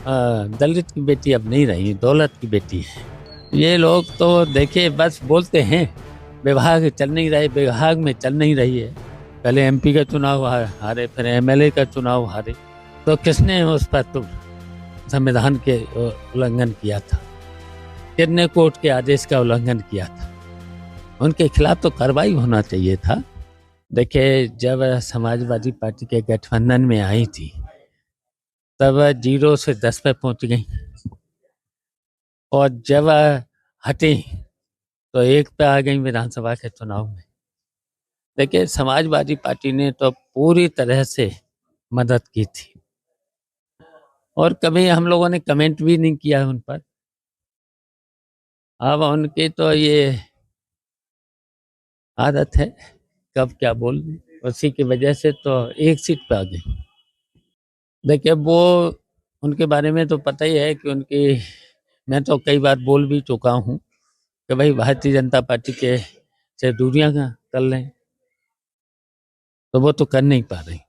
दलित की बेटी अब नहीं रही, दौलत की बेटी है। ये लोग तो देखिए बस बोलते हैं, विभाग चल नहीं रहे, विभाग में चल नहीं रही है। पहले एमपी का चुनाव हारे, फिर एमएलए का चुनाव हारे, तो किसने उस पर तो संविधान के उल्लंघन किया था? किसने कोर्ट के आदेश का उल्लंघन किया था? उनके खिलाफ तो कार्रवाई होना चाहिए था। देखिए, जब समाजवादी पार्टी के गठबंधन में आई थी, तब 0 से 10 पे पहुंच गई, और जब हटी तो 1 पे आ गई विधानसभा के चुनाव में। देखिए, समाजवादी पार्टी ने तो पूरी तरह से मदद की थी, और कभी हम लोगों ने कमेंट भी नहीं किया उन पर। अब उनकी तो ये आदत है, कब क्या बोल दें, उसी की वजह से तो 1 सीट पे आ गई। देखिए, वो उनके बारे में तो पता ही है कि मैं तो कई बार बोल भी चुका हूँ कि भाई भारतीय जनता पार्टी के से दूरियां कर लें, तो वो तो कर नहीं पा रही।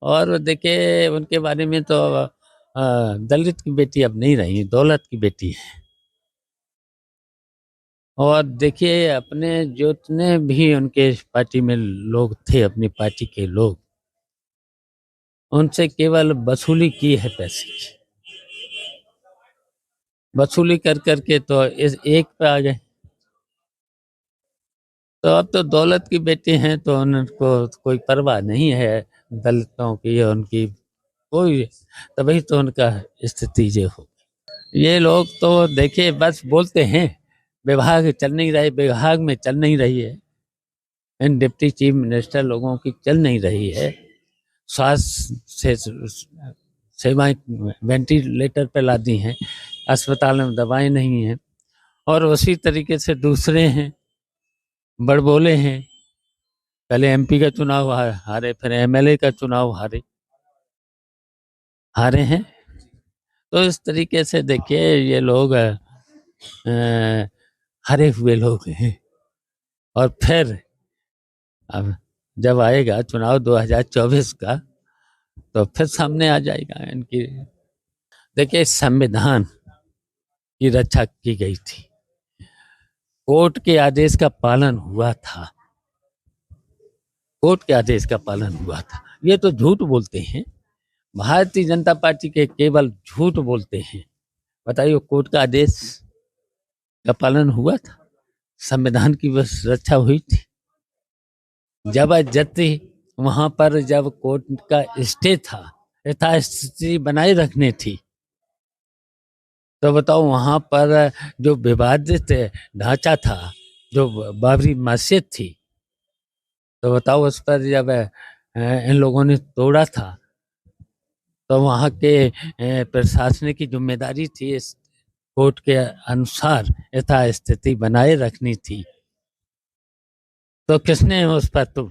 और देखिए, उनके बारे में तो दलित की बेटी अब नहीं रही, दौलत की बेटी है। और देखिए, अपने जितने भी उनके पार्टी में लोग थे, अपनी पार्टी के लोग, उनसे केवल वसूली की है पैसे की, वसूली कर करके तो इस 1 पे आ गए। तो अब तो दौलत की बेटी हैं, तो उनको कोई परवाह नहीं है दलितों की, उनकी कोई, तभी तो उनका स्थिति ये हो। ये लोग तो देखिए बस बोलते हैं, विभाग चल नहीं रहे, विभाग में चल नहीं रही है, इन डिप्टी चीफ मिनिस्टर लोगों की चल नहीं रही है, स्वास्थ्य से सेवाएं वेंटिलेटर पे ला दी हैं, अस्पताल में दवाएं नहीं हैं, और उसी तरीके से दूसरे हैं, बड़बोले हैं। पहले एमपी का चुनाव हारे, फिर एमएलए का चुनाव हारे हैं। तो इस तरीके से देखिए, ये लोग हारे हुए लोग हैं। और फिर अब जब आएगा चुनाव 2024 का, तो फिर सामने आ जाएगा इनकी। देखिए, संविधान की रक्षा की गई थी, कोर्ट के आदेश का पालन हुआ था, कोर्ट के आदेश का पालन हुआ था। ये तो झूठ बोलते हैं, भारतीय जनता पार्टी के केवल झूठ बोलते हैं। बताइए, कोर्ट का आदेश का पालन हुआ था, संविधान की बस रक्षा हुई थी। जबरदस्ती वहां पर जब कोर्ट का स्टे था, यथास्थिति बनाए रखनी थी, तो बताओ वहां पर जो विवादित ढांचा था, जो बाबरी मस्जिद थी, तो बताओ उस पर जब इन लोगों ने तोड़ा था, तो वहां के प्रशासनिक की जिम्मेदारी थी इस कोर्ट के अनुसार यथास्थिति बनाए रखनी थी। तो किसने उस पर तो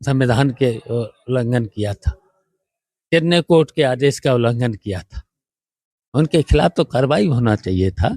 संविधान के उल्लंघन किया था? किसने कोर्ट के आदेश का उल्लंघन किया था? उनके खिलाफ तो कार्रवाई होना चाहिए था।